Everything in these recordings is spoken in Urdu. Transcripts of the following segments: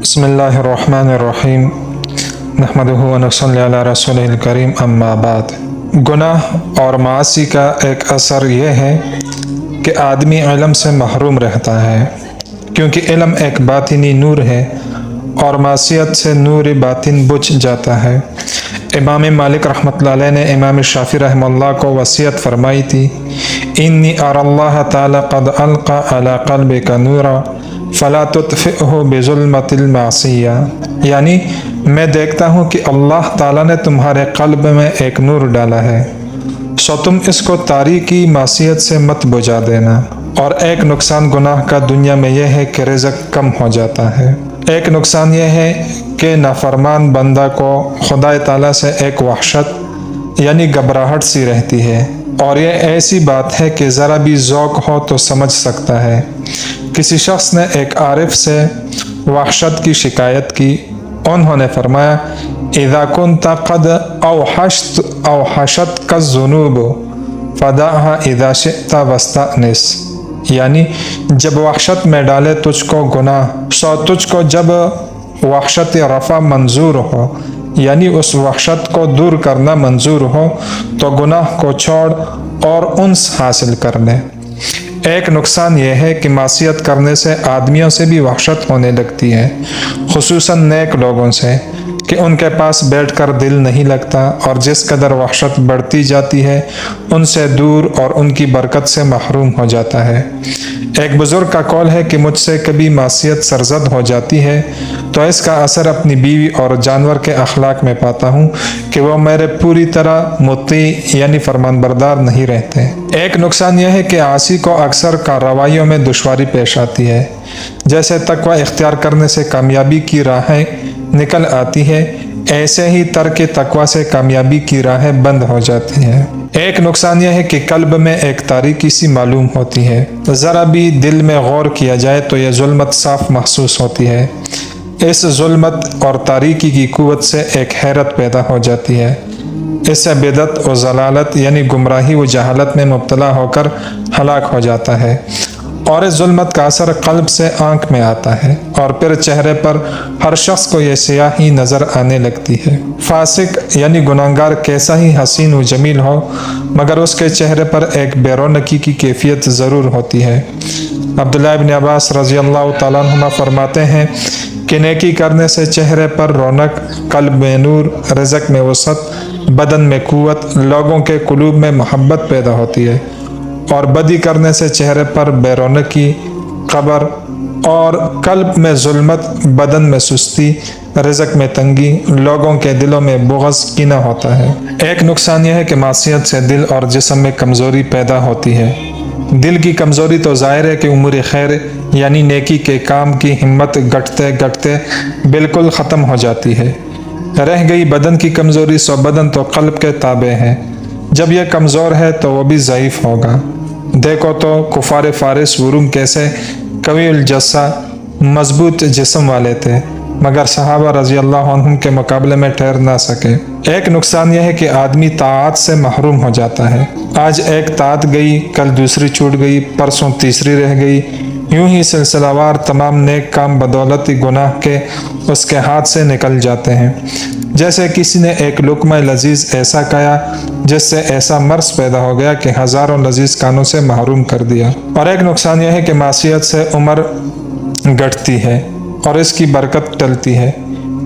بسم اللہ الرحمن الرحیم نحمدہ و نصلی علی رسولہ الکریم اما بعد۔ گناہ اور معاصی کا ایک اثر یہ ہے کہ آدمی علم سے محروم رہتا ہے، کیونکہ علم ایک باطنی نور ہے اور معصیت سے نور باطن بجھ جاتا ہے۔ امام مالک رحمۃ اللہ علیہ نے امام شافعی رحمہ اللہ کو وصیت فرمائی تھی، انی اری اللہ تعالی قد القى علی قلبک نورا فلا تطفئہ بظلمۃ المعصیہ، یعنی میں دیکھتا ہوں کہ اللہ تعالیٰ نے تمہارے قلب میں ایک نور ڈالا ہے، سو تم اس کو تاریکی معصیت سے مت بجھا دینا۔ اور ایک نقصان گناہ کا دنیا میں یہ ہے کہ رزق کم ہو جاتا ہے۔ ایک نقصان یہ ہے کہ نافرمان بندہ کو خدا تعالیٰ سے ایک وحشت یعنی گھبراہٹ سی رہتی ہے، اور یہ ایسی بات ہے کہ ذرا بھی ذوق ہو تو سمجھ سکتا ہے۔ کسی شخص نے ایک عارف سے وحشت کی شکایت کی، انہوں نے فرمایا، اذا كنت قد اوحشتك الذنوب فدعها اذا شئت واستأنس، یعنی جب وحشت میں ڈالے تجھ کو گناہ، سو تجھ کو جب وحشت رفع منظور ہو، یعنی اس وحشت کو دور کرنا منظور ہو، تو گناہ کو چھوڑ اور انس حاصل کر لے۔ ایک نقصان یہ ہے کہ معصیت کرنے سے آدمیوں سے بھی وحشت ہونے لگتی ہے، خصوصاً نیک لوگوں سے، کہ ان کے پاس بیٹھ کر دل نہیں لگتا، اور جس قدر وحشت بڑھتی جاتی ہے ان سے دور اور ان کی برکت سے محروم ہو جاتا ہے۔ ایک بزرگ کا قول ہے کہ مجھ سے کبھی معصیت سرزد ہو جاتی ہے تو اس کا اثر اپنی بیوی اور جانور کے اخلاق میں پاتا ہوں کہ وہ میرے پوری طرح مطیع یعنی فرمان بردار نہیں رہتے۔ ایک نقصان یہ ہے کہ عاصی کو اکثر کارروائیوں میں دشواری پیش آتی ہے، جیسے تقوی اختیار کرنے سے کامیابی کی راہیں نکل آتی ہے، ایسے ہی ترک تقوی سے کامیابی کی راہیں بند ہو جاتی ہیں۔ ایک نقصان یہ ہے کہ قلب میں ایک تاریکی سی معلوم ہوتی ہے، ذرا بھی دل میں غور کیا جائے تو یہ ظلمت صاف محسوس ہوتی ہے۔ اس ظلمت اور تاریکی کی قوت سے ایک حیرت پیدا ہو جاتی ہے، اس سے بدعت و ضلالت یعنی گمراہی و جہالت میں مبتلا ہو کر ہلاک ہو جاتا ہے، اور اس ظلمت کا اثر قلب سے آنکھ میں آتا ہے، اور پھر چہرے پر ہر شخص کو یہ سیاہی نظر آنے لگتی ہے۔ فاسق یعنی گناہگار کیسا ہی حسین و جمیل ہو، مگر اس کے چہرے پر ایک بے رونقی کی کیفیت ضرور ہوتی ہے۔ عبداللہ ابن عباس رضی اللہ تعالیٰ عنہما فرماتے ہیں کہ نیکی کرنے سے چہرے پر رونق، قلب میں نور، رزق میں وسعت، بدن میں قوت، لوگوں کے قلوب میں محبت پیدا ہوتی ہے، اور بدی کرنے سے چہرے پر بے رونقی، قبر اور قلب میں ظلمت، بدن میں سستی، رزق میں تنگی، لوگوں کے دلوں میں بغض، کینہ ہوتا ہے۔ ایک نقصان یہ ہے کہ معصیت سے دل اور جسم میں کمزوری پیدا ہوتی ہے۔ دل کی کمزوری تو ظاہر ہے کہ امور خیر یعنی نیکی کے کام کی ہمت گھٹتے گھٹتے بالکل ختم ہو جاتی ہے۔ رہ گئی بدن کی کمزوری، سو بدن تو قلب کے تابع ہے، جب یہ کمزور ہے تو وہ بھی ضعیف ہوگا۔ دیکھو تو کفار فارس و روم کیسے قوی الجثہ، مضبوط جسم والے تھے، مگر صحابہ رضی اللہ عنہم کے مقابلے میں ٹھہر نہ سکے۔ ایک نقصان یہ ہے کہ آدمی طاعات سے محروم ہو جاتا ہے، آج ایک طاعت گئی، کل دوسری چھوٹ گئی، پرسوں تیسری رہ گئی، یوں ہی سلسلہ وار تمام نیک کام بدولت گناہ کے اس کے ہاتھ سے نکل جاتے ہیں، جیسے کسی نے ایک لقمہ لذیذ ایسا کھایا جس سے ایسا مرض پیدا ہو گیا کہ ہزاروں لذیذ کانوں سے محروم کر دیا۔ اور ایک نقصان یہ ہے کہ معصیت سے عمر گھٹتی ہے اور اس کی برکت ٹلتی ہے،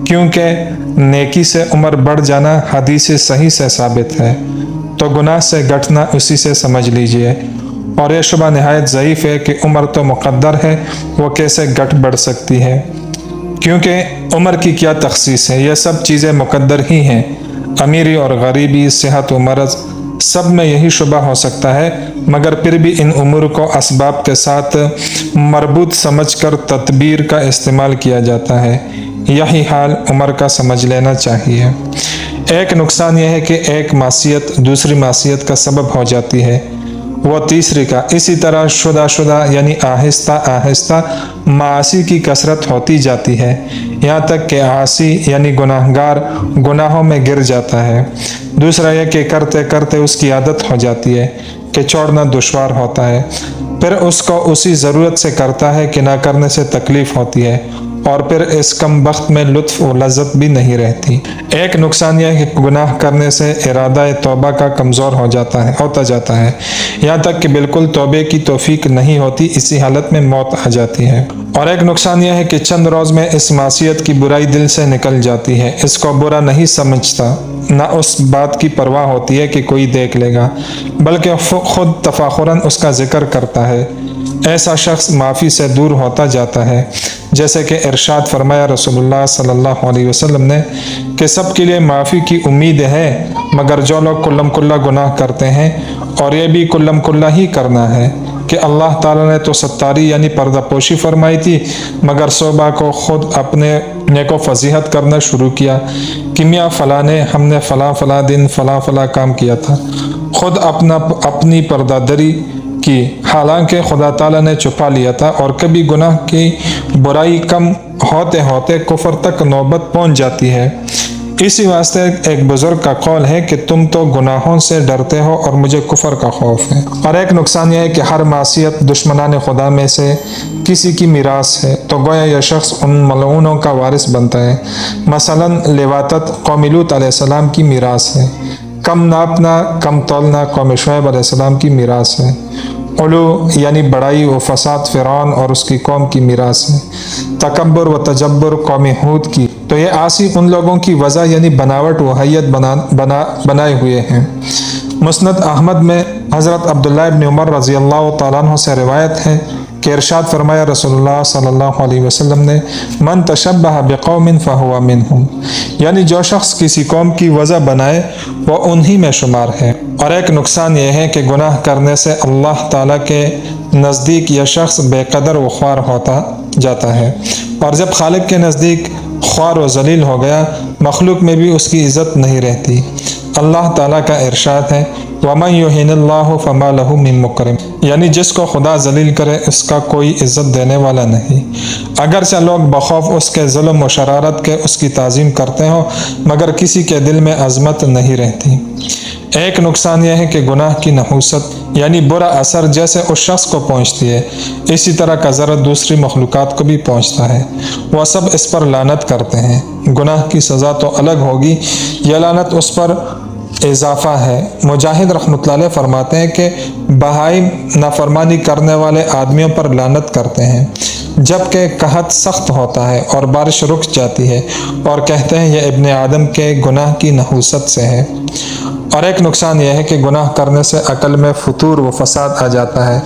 کیونکہ نیکی سے عمر بڑھ جانا حدیث صحیح سے ثابت ہے، تو گناہ سے گھٹنا اسی سے سمجھ لیجئے۔ اور یہ شبہ نہایت ضعیف ہے کہ عمر تو مقدر ہے، وہ کیسے گھٹ بڑھ سکتی ہے، کیونکہ عمر کی کیا تخصیص ہے، یہ سب چیزیں مقدر ہی ہیں۔ امیری اور غریبی، صحت و مرض، سب میں یہی شبہ ہو سکتا ہے، مگر پھر بھی ان امور کو اسباب کے ساتھ مربوط سمجھ کر تدبیر کا استعمال کیا جاتا ہے۔ یہی حال عمر کا سمجھ لینا چاہیے۔ ایک نقصان یہ ہے کہ ایک معصیت دوسری معصیت کا سبب ہو جاتی ہے، وہ تیسری کا۔ اسی طرح شدہ یعنی آہستہ آہستہ معاصی کی کثرت ہوتی جاتی ہے، یہاں تک کہ عاصی یعنی گناہگار گناہوں میں گر جاتا ہے۔ دوسرا یہ کہ کرتے کرتے اس کی عادت ہو جاتی ہے کہ چھوڑنا دشوار ہوتا ہے، پھر اس کو اسی ضرورت سے کرتا ہے کہ نہ کرنے سے تکلیف ہوتی ہے، اور پھر اس کم بخت میں لطف و لذت بھی نہیں رہتی۔ ایک نقصان یہ ہے کہ گناہ کرنے سے ارادہ توبہ کا کمزور ہوتا جاتا ہے، یہاں تک کہ بالکل توبے کی توفیق نہیں ہوتی، اسی حالت میں موت آ جاتی ہے۔ اور ایک نقصان یہ ہے کہ چند روز میں اس معصیت کی برائی دل سے نکل جاتی ہے، اس کو برا نہیں سمجھتا، نہ اس بات کی پرواہ ہوتی ہے کہ کوئی دیکھ لے گا، بلکہ خود تفاخراً اس کا ذکر کرتا ہے۔ ایسا شخص معافی سے دور ہوتا جاتا ہے، جیسے کہ ارشاد فرمایا رسول اللہ صلی اللہ علیہ وسلم نے کہ سب کے لیے معافی کی امید ہے مگر جو لوگ کلم کلا گناہ کرتے ہیں، اور یہ بھی کلم کلا ہی کرنا ہے کہ اللہ تعالیٰ نے تو ستاری یعنی پردہ پوشی فرمائی تھی، مگر صبح کو خود اپنے نیک و فضیحت کرنا شروع کیا کہ میاں فلاں نے ہم نے فلاں دن فلاں کام کیا تھا، خود اپنی پردہ دری کی، حالانکہ خدا تعالیٰ نے چھپا لیا تھا۔ اور کبھی گناہ کی برائی کم ہوتے ہوتے کفر تک نوبت پہنچ جاتی ہے۔ اسی واسطے ایک بزرگ کا قول ہے کہ تم تو گناہوں سے ڈرتے ہو اور مجھے کفر کا خوف ہے۔ اور ایک نقصان یہ ہے کہ ہر معصیت دشمنان خدا میں سے کسی کی میراث ہے، تو گویا یہ شخص ان ملعونوں کا وارث بنتا ہے۔ مثلاً لواطت قوم لوط علیہ السلام کی میراث ہے، کم ناپنا کم تولنا قوم شعیب علیہ السلام کی میراث ہے، علو یعنی بڑائی و فساد فرعون اور اس کی قوم کی میراث ہے، تکبر و تجبر قوم ہود کی، تو یہ عاصی ان لوگوں کی وضع یعنی بناوٹ و حیت بنائے ہوئے ہیں۔ مسند احمد میں حضرت عبداللہ ابن عمر رضی اللہ تعالیٰ عنہ سے روایت ہے کہ ارشاد فرمایا رسول اللہ صلی اللہ علیہ وسلم نے من تشبہ بقوم فہو منہم، یعنی جو شخص کسی قوم کی وضع بنائے وہ انہی میں شمار ہے۔ اور ایک نقصان یہ ہے کہ گناہ کرنے سے اللہ تعالیٰ کے نزدیک یہ شخص بے قدر و خوار ہوتا جاتا ہے، اور جب خالق کے نزدیک خوار و ذلیل ہو گیا، مخلوق میں بھی اس کی عزت نہیں رہتی۔ اللہ تعالیٰ کا ارشاد ہے وَمَن يُهِنِ اللَّهُ فَمَا لَهُ مِن مُكْرِمٍ، یعنی جس کو خدا ذلیل کرے اس کا کوئی عزت دینے والا نہیں۔ اگرچہ لوگ بخوف اس کے ظلم و شرارت کے اس کی تعظیم کرتے ہوں، مگر کسی کے دل میں عظمت نہیں رہتی۔ ایک نقصان یہ ہے کہ گناہ کی نحوست یعنی برا اثر جیسے اس شخص کو پہنچتی ہے، اسی طرح کا ضرر دوسری مخلوقات کو بھی پہنچتا ہے، وہ سب اس پر لعنت کرتے ہیں۔ گناہ کی سزا تو الگ ہوگی، یہ لعنت اس پر اضافہ ہے۔ مجاہد رحمۃ اللہ علیہ فرماتے ہیں کہ بہائم نافرمانی کرنے والے آدمیوں پر لعنت کرتے ہیں جبکہ قحط سخت ہوتا ہے اور بارش رک جاتی ہے، اور کہتے ہیں یہ ابن آدم کے گناہ کی نحوست سے ہے۔ اور ایک نقصان یہ ہے کہ گناہ کرنے سے عقل میں فتور و فساد آ جاتا ہے،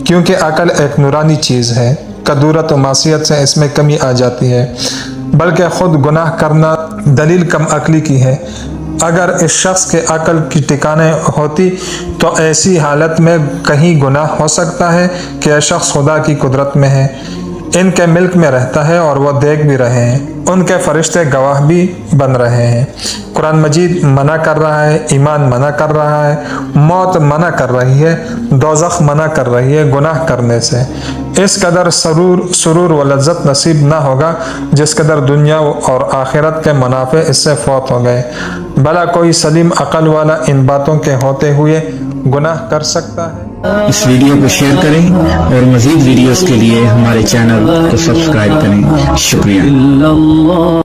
کیونکہ عقل ایک نورانی چیز ہے، کدورت و معصیت سے اس میں کمی آ جاتی ہے، بلکہ خود گناہ کرنا دلیل کم عقلی کی ہے۔ اگر اس شخص کے عقل کی ٹکانے ہوتی تو ایسی حالت میں کہیں گناہ ہو سکتا ہے کہ یہ شخص خدا کی قدرت میں ہے، ان کے ملک میں رہتا ہے اور وہ دیکھ بھی رہے ہیں، ان کے فرشتے گواہ بھی بن رہے ہیں، قرآن مجید منع کر رہا ہے، ایمان منع کر رہا ہے، موت منع کر رہی ہے، دوزخ منع کر رہی ہے گناہ کرنے سے۔ اس قدر سرور و لذت نصیب نہ ہوگا جس قدر دنیا اور آخرت کے منافع اس سے فوت ہو گئے۔ بھلا کوئی سلیم عقل والا ان باتوں کے ہوتے ہوئے گناہ کر سکتا ہے؟ اس ویڈیو کو شیئر کریں اور مزید ویڈیوز کے لیے ہمارے چینل کو سبسکرائب کریں۔ شکریہ۔